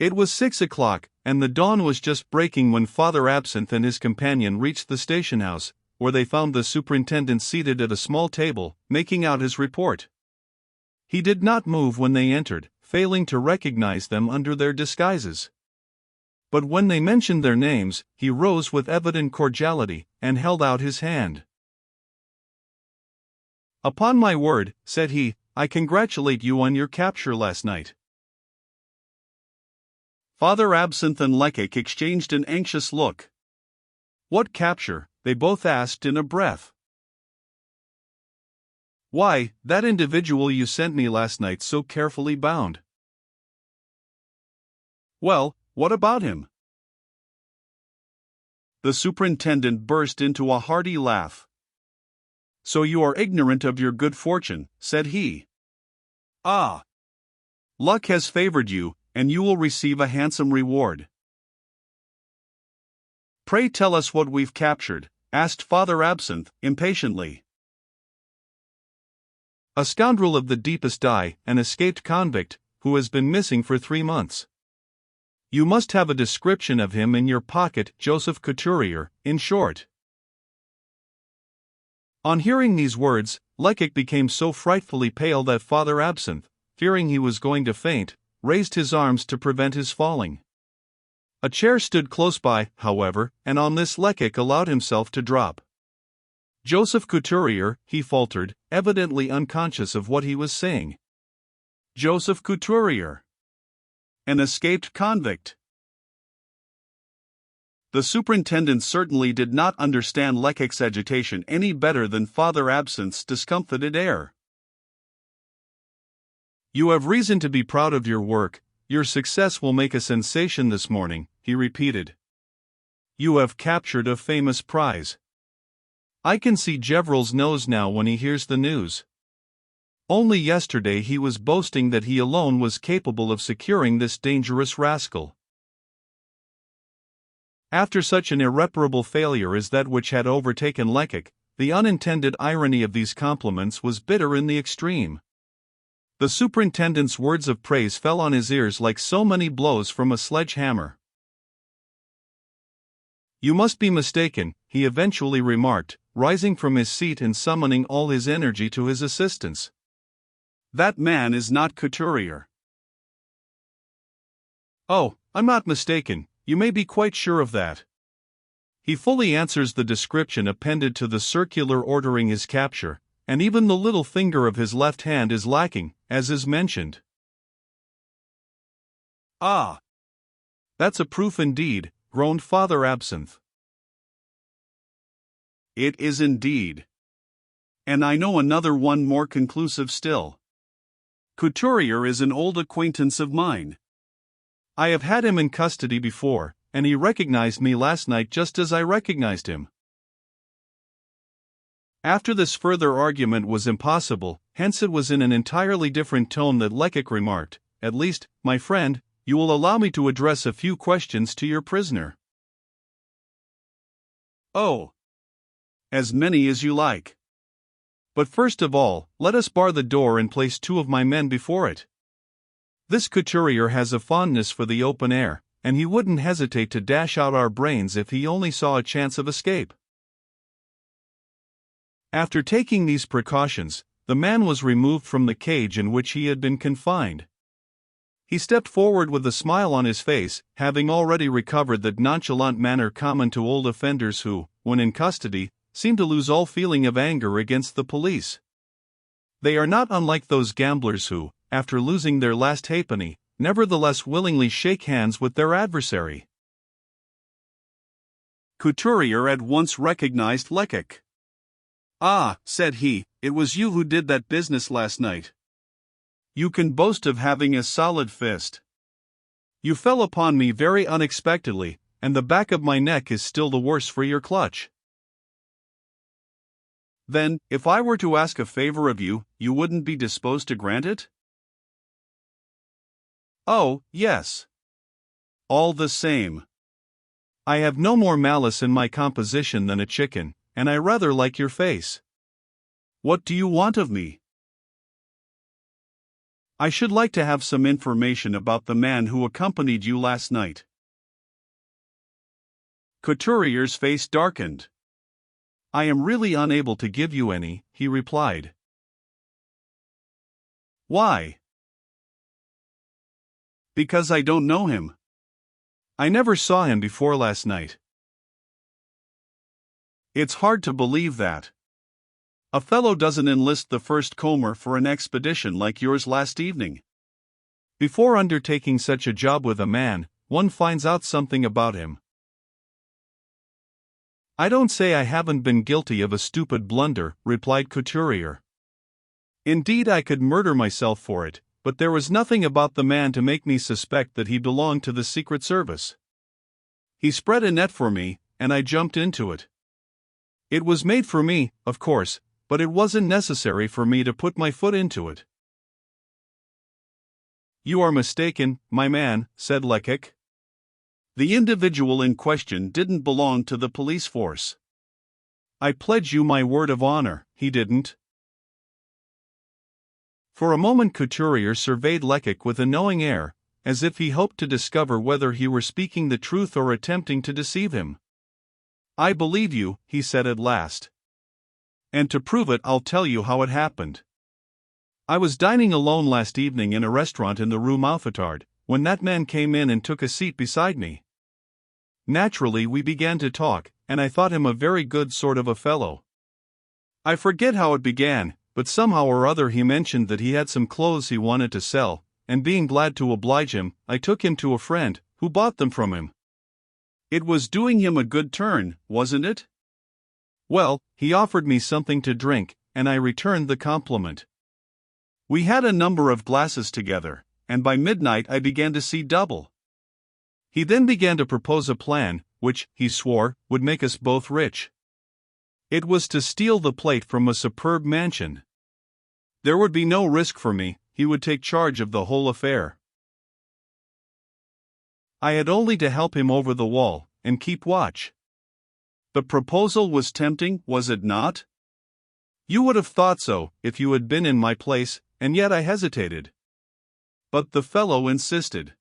It was 6 o'clock, and the dawn was just breaking when Father Absinthe and his companion reached the station house, where they found the superintendent seated at a small table, making out his report. He did not move when they entered, failing to recognize them under their disguises. But when they mentioned their names, he rose with evident cordiality, and held out his hand. "Upon my word," said he, "I congratulate you on your capture last night." Father Absinthe and Lecoq exchanged an anxious look. "What capture?" they both asked in a breath. "Why, that individual you sent me last night so carefully bound." "Well, what about him?" The superintendent burst into a hearty laugh. "So you are ignorant of your good fortune," said he. "Ah! Luck has favored you, and you will receive a handsome reward." "Pray tell us what we've captured," asked Father Absinthe, impatiently. "A scoundrel of the deepest dye, an escaped convict, who has been missing for 3 months. You must have a description of him in your pocket, Joseph Couturier, in short." On hearing these words, Lecoq became so frightfully pale that Father Absinthe, fearing he was going to faint, raised his arms to prevent his falling. A chair stood close by, however, and on this Lecoq allowed himself to drop. "Joseph Couturier," he faltered, evidently unconscious of what he was saying. "Joseph Couturier. An escaped convict." The superintendent certainly did not understand Lecoq's agitation any better than Father Absinthe's discomfited air. "You have reason to be proud of your work. Your success will make a sensation this morning," he repeated. "You have captured a famous prize. I can see Gevrol's nose now when he hears the news. Only yesterday he was boasting that he alone was capable of securing this dangerous rascal." After such an irreparable failure as that which had overtaken Lecoq, the unintended irony of these compliments was bitter in the extreme. The superintendent's words of praise fell on his ears like so many blows from a sledge-hammer. "You must be mistaken," he eventually remarked, rising from his seat and summoning all his energy to his assistance. "That man is not Couturier." "Oh, I'm not mistaken, you may be quite sure of that. He fully answers the description appended to the circular ordering his capture, and even the little finger of his left hand is lacking, as is mentioned." "Ah! That's a proof indeed," groaned Father Absinthe. "It is indeed. And I know another one more conclusive still. Couturier is an old acquaintance of mine. I have had him in custody before, and he recognized me last night just as I recognized him." After this further argument was impossible, hence it was in an entirely different tone that Lecoq remarked, "At least, my friend, you will allow me to address a few questions to your prisoner." "Oh, as many as you like. But first of all, let us bar the door and place 2 of my men before it. This Couturier has a fondness for the open air, and he wouldn't hesitate to dash out our brains if he only saw a chance of escape." After taking these precautions, the man was removed from the cage in which he had been confined. He stepped forward with a smile on his face, having already recovered that nonchalant manner common to old offenders who, when in custody, seem to lose all feeling of anger against the police. They are not unlike those gamblers who, after losing their last halfpenny, nevertheless willingly shake hands with their adversary. Couturier at once recognized Lecoq. "Ah," said he, "it was you who did that business last night. You can boast of having a solid fist. You fell upon me very unexpectedly, and the back of my neck is still the worse for your clutch. Then, if I were to ask a favor of you, you wouldn't be disposed to grant it?" "Oh, yes. All the same. I have no more malice in my composition than a chicken, and I rather like your face. What do you want of me?" I should like to have some information about the man who accompanied you last night. Couturier's face darkened. I am really unable to give you any, he replied. Why? Because I don't know him. I never saw him before last night. It's hard to believe that. A fellow doesn't enlist the first comber for an expedition like yours last evening. Before undertaking such a job with a man, one finds out something about him. I don't say I haven't been guilty of a stupid blunder, replied Couturier. Indeed, I could murder myself for it, but there was nothing about the man to make me suspect that he belonged to the Secret Service. He spread a net for me, and I jumped into it. It was made for me, of course, but it wasn't necessary for me to put my foot into it. You are mistaken, my man, said Lecoq. The individual in question didn't belong to the police force. I pledge you my word of honor, he didn't. For a moment Couturier surveyed Lecoq with a knowing air, as if he hoped to discover whether he were speaking the truth or attempting to deceive him. I believe you, he said at last. And to prove it, I'll tell you how it happened. I was dining alone last evening in a restaurant in the Rue Mouffetard, when that man came in and took a seat beside me. Naturally, we began to talk, and I thought him a very good sort of a fellow. I forget how it began, but somehow or other he mentioned that he had some clothes he wanted to sell, and being glad to oblige him, I took him to a friend, who bought them from him. It was doing him a good turn, wasn't it? Well, he offered me something to drink, and I returned the compliment. We had a number of glasses together, and by midnight I began to see double. He then began to propose a plan, which, he swore, would make us both rich. It was to steal the plate from a superb mansion. There would be no risk for me, he would take charge of the whole affair. I had only to help him over the wall, and keep watch. The proposal was tempting, was it not? You would have thought so, if you had been in my place, and yet I hesitated. But the fellow insisted.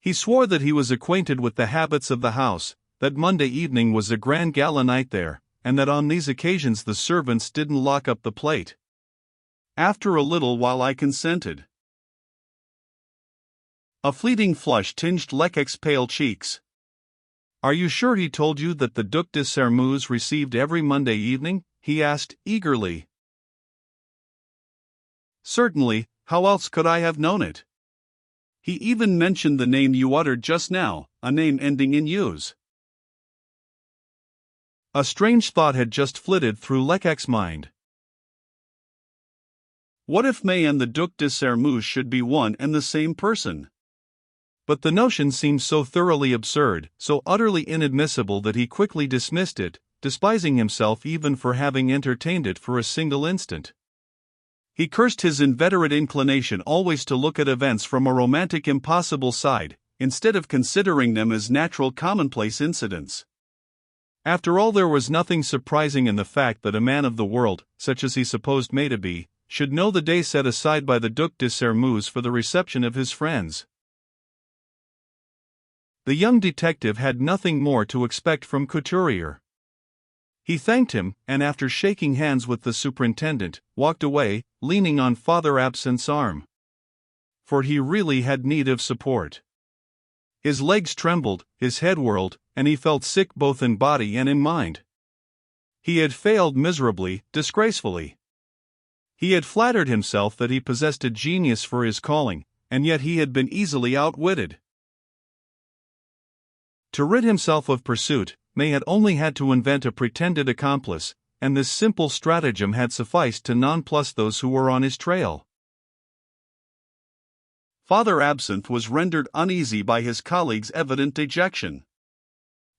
He swore that he was acquainted with the habits of the house, that Monday evening was a grand gala night there, and that on these occasions the servants didn't lock up the plate. After a little while I consented. A fleeting flush tinged Lecoq's pale cheeks. Are you sure he told you that the Duc de Sairmeuse received every Monday evening? He asked, eagerly. Certainly, how else could I have known it? He even mentioned the name you uttered just now, a name ending in "use." A strange thought had just flitted through Lecoq's mind. What if May and the Duc de Sairmeuse should be one and the same person? But the notion seemed so thoroughly absurd, so utterly inadmissible that he quickly dismissed it, despising himself even for having entertained it for a single instant. He cursed his inveterate inclination always to look at events from a romantic impossible side, instead of considering them as natural commonplace incidents. After all, there was nothing surprising in the fact that a man of the world, such as he supposed May to be, should know the day set aside by the Duc de Sairmeuse for the reception of his friends. The young detective had nothing more to expect from Couturier. He thanked him, and after shaking hands with the superintendent, walked away, leaning on Father Absinthe's arm. For he really had need of support. His legs trembled, his head whirled, and he felt sick both in body and in mind. He had failed miserably, disgracefully. He had flattered himself that he possessed a genius for his calling, and yet he had been easily outwitted. To rid himself of pursuit, May had only had to invent a pretended accomplice, and this simple stratagem had sufficed to nonplus those who were on his trail. Father Absinthe was rendered uneasy by his colleague's evident dejection.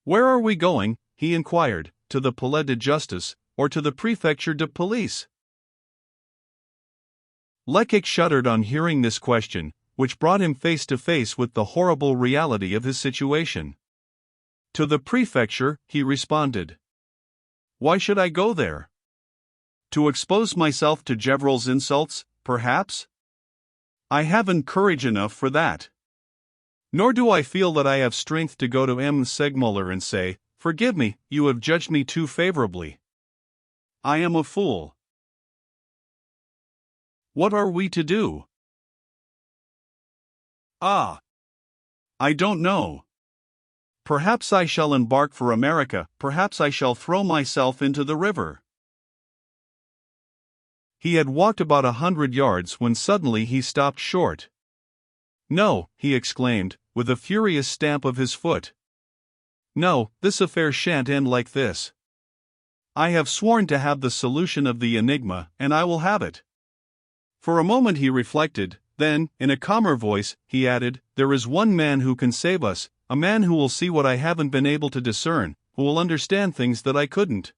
"Where are we going?" he inquired, "to the Palais de Justice, or to the Prefecture de Police?" Lecoq shuddered on hearing this question, which brought him face to face with the horrible reality of his situation. "To the Prefecture," he responded. "Why should I go there? To expose myself to Gevrol's insults, perhaps? I haven't courage enough for that. Nor do I feel that I have strength to go to M. Segmuller and say, "Forgive me, you have judged me too favorably. I am a fool." What are we to do? I don't know. Perhaps I shall embark for America, perhaps I shall throw myself into the river. He had walked about 100 yards when suddenly he stopped short. "No," he exclaimed, with a furious stamp of his foot. "No, this affair shan't end like this. I have sworn to have the solution of the enigma, and I will have it." For a moment he reflected, then, in a calmer voice, he added, "There is one man who can save us, a man who will see what I haven't been able to discern, who will understand things that I couldn't.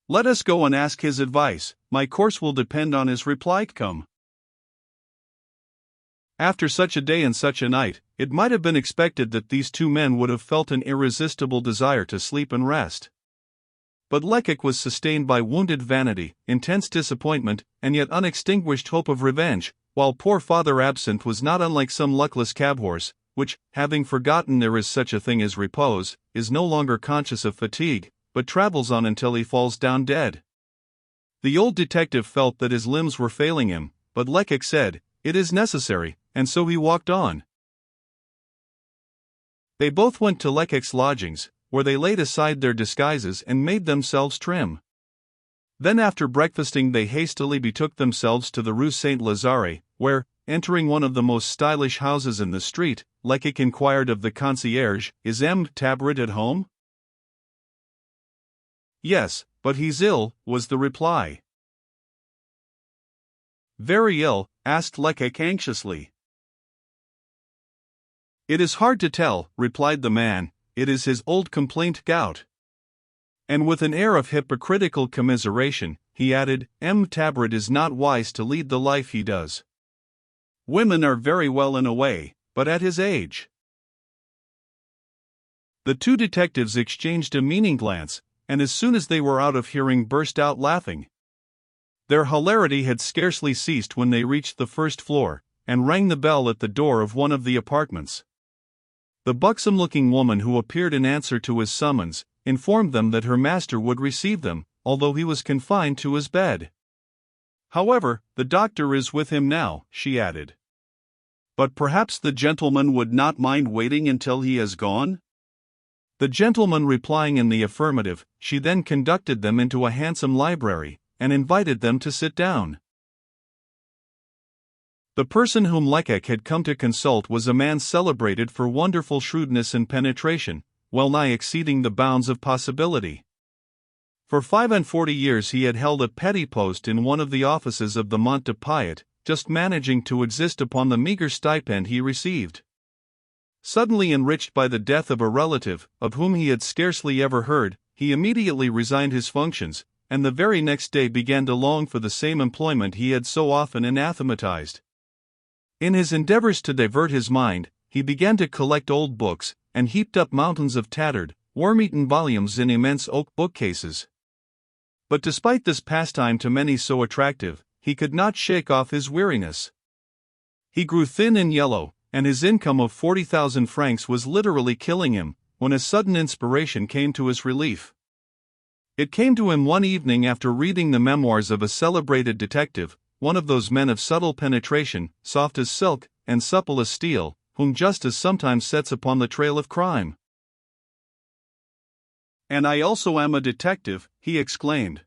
Let us go and ask his advice. My course will depend on his reply. Come." After such a day and such a night, it might have been expected that these two men would have felt an irresistible desire to sleep and rest. But Lecoq was sustained by wounded vanity, intense disappointment, and yet unextinguished hope of revenge, while poor Father Absinthe was not unlike some luckless cab-horse, which, having forgotten there is such a thing as repose, is no longer conscious of fatigue, but travels on until he falls down dead. The old detective felt that his limbs were failing him, but Lecoq said, "It is necessary," and so he walked on. They both went to Lecoq's lodgings, where they laid aside their disguises and made themselves trim. Then after breakfasting they hastily betook themselves to the Rue Saint-Lazare, where, entering one of the most stylish houses in the street, Lecoq inquired of the concierge, "Is M. Tabret at home?" "Yes, but he's ill," was the reply. "Very ill?" asked Lecoq anxiously. "It is hard to tell," replied the man. "It is his old complaint, gout." And with an air of hypocritical commiseration, he added, "M. Tabret is not wise to lead the life he does. Women are very well in a way, but at his age." The two detectives exchanged a meaning glance, and as soon as they were out of hearing burst out laughing. Their hilarity had scarcely ceased when they reached the first floor, and rang the bell at the door of one of the apartments. The buxom-looking woman who appeared in answer to his summons, informed them that her master would receive them, although he was confined to his bed. "However, the doctor is with him now," she added. "But perhaps the gentleman would not mind waiting until he has gone?" The gentleman replying in the affirmative, she then conducted them into a handsome library, and invited them to sit down. The person whom Lecoq had come to consult was a man celebrated for wonderful shrewdness and penetration, well nigh exceeding the bounds of possibility. For 45 years he had held a petty post in one of the offices of the Mont de Piet, just managing to exist upon the meager stipend he received. Suddenly enriched by the death of a relative, of whom he had scarcely ever heard, he immediately resigned his functions, and the very next day began to long for the same employment he had so often anathematized. In his endeavors to divert his mind, he began to collect old books, and heaped up mountains of tattered, worm-eaten volumes in immense oak bookcases. But despite this pastime to many so attractive, he could not shake off his weariness. He grew thin and yellow, and his income of 40,000 francs was literally killing him, when a sudden inspiration came to his relief. It came to him one evening after reading the memoirs of a celebrated detective, one of those men of subtle penetration, soft as silk, and supple as steel, whom justice sometimes sets upon the trail of crime. "And I also am a detective," he exclaimed.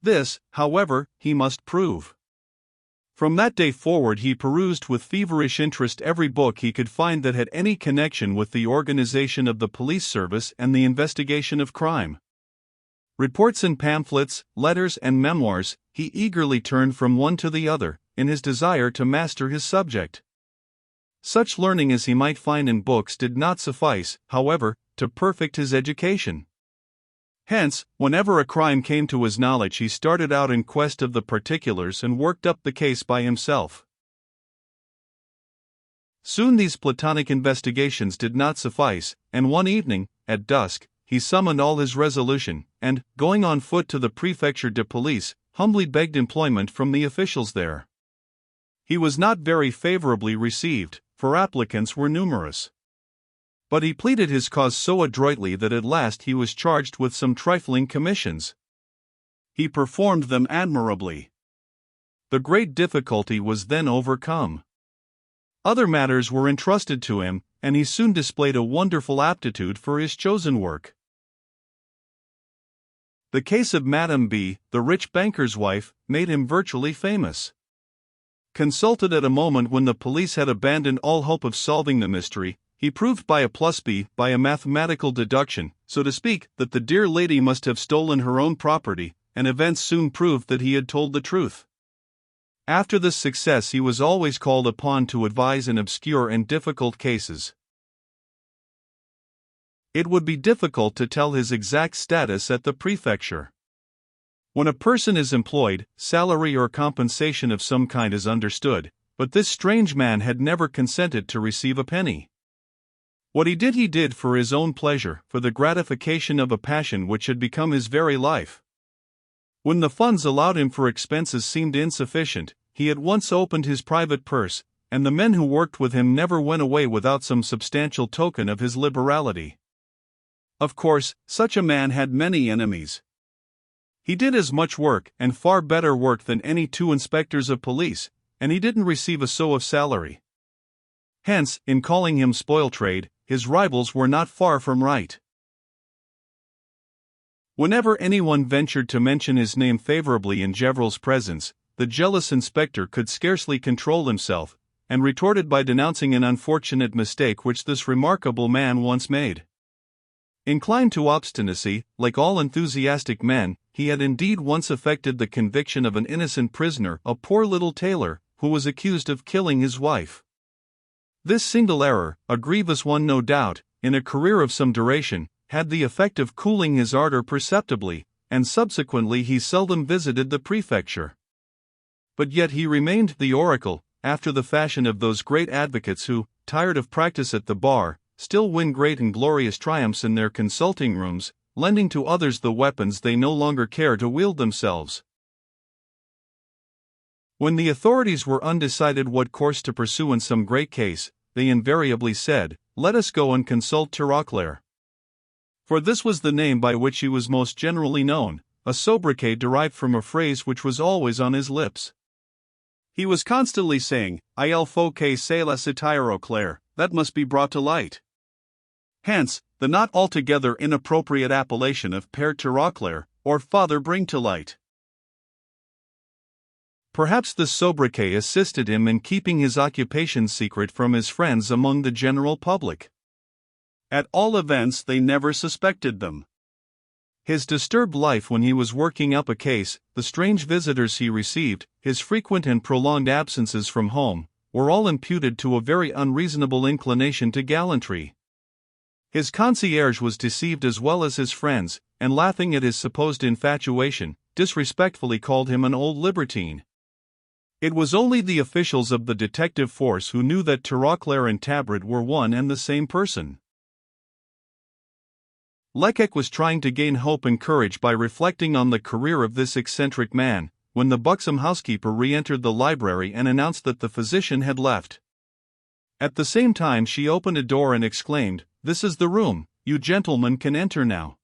This, however, he must prove. From that day forward he perused with feverish interest every book he could find that had any connection with the organization of the police service and the investigation of crime. Reports and pamphlets, letters and memoirs, he eagerly turned from one to the other, in his desire to master his subject. Such learning as he might find in books did not suffice, however, to perfect his education. Hence, whenever a crime came to his knowledge he started out in quest of the particulars and worked up the case by himself. Soon these platonic investigations did not suffice, and one evening, at dusk, he summoned all his resolution, and, going on foot to the Prefecture de Police, humbly begged employment from the officials there. He was not very favorably received, for applicants were numerous. But he pleaded his cause so adroitly that at last he was charged with some trifling commissions. He performed them admirably. The great difficulty was then overcome. Other matters were entrusted to him, and he soon displayed a wonderful aptitude for his chosen work. The case of Madame B., the rich banker's wife, made him virtually famous. Consulted at a moment when the police had abandoned all hope of solving the mystery, he proved by a plus B, by a mathematical deduction, so to speak, that the dear lady must have stolen her own property, and events soon proved that he had told the truth. After this success he was always called upon to advise in obscure and difficult cases. It would be difficult to tell his exact status at the prefecture. When a person is employed, salary or compensation of some kind is understood, but this strange man had never consented to receive a penny. What he did for his own pleasure, for the gratification of a passion which had become his very life. When the funds allowed him for expenses seemed insufficient, he at once opened his private purse, and the men who worked with him never went away without some substantial token of his liberality. Of course, such a man had many enemies. He did as much work, and far better work, than any 2 inspectors of police, and he didn't receive a sou of salary. Hence, in calling him spoil-trade, his rivals were not far from right. Whenever anyone ventured to mention his name favorably in Gevrol's presence, the jealous inspector could scarcely control himself, and retorted by denouncing an unfortunate mistake which this remarkable man once made. Inclined to obstinacy, like all enthusiastic men, he had indeed once effected the conviction of an innocent prisoner, a poor little tailor, who was accused of killing his wife. This single error, a grievous one no doubt, in a career of some duration, had the effect of cooling his ardor perceptibly, and subsequently he seldom visited the prefecture. But yet he remained the oracle, after the fashion of those great advocates who, tired of practice at the bar, still win great and glorious triumphs in their consulting rooms, lending to others the weapons they no longer care to wield themselves. When the authorities were undecided what course to pursue in some great case, they invariably said, "Let us go and consult Tirauclair." For this was the name by which he was most generally known, a sobriquet derived from a phrase which was always on his lips. He was constantly saying, "Il faut que cela se Tirauclair, that must be brought to light." Hence, the not altogether inappropriate appellation of Père Tirauclair, or Father Bring to Light. Perhaps this sobriquet assisted him in keeping his occupation secret from his friends among the general public. At all events, they never suspected them. His disturbed life when he was working up a case, the strange visitors he received, his frequent and prolonged absences from home, were all imputed to a very unreasonable inclination to gallantry. His concierge was deceived as well as his friends, and laughing at his supposed infatuation, disrespectfully called him an old libertine. It was only the officials of the detective force who knew that Tirauclair and Tabrid were one and the same person. Lecoq was trying to gain hope and courage by reflecting on the career of this eccentric man, when the buxom housekeeper re-entered the library and announced that the physician had left. At the same time she opened a door and exclaimed, "This is the room, you gentlemen can enter now."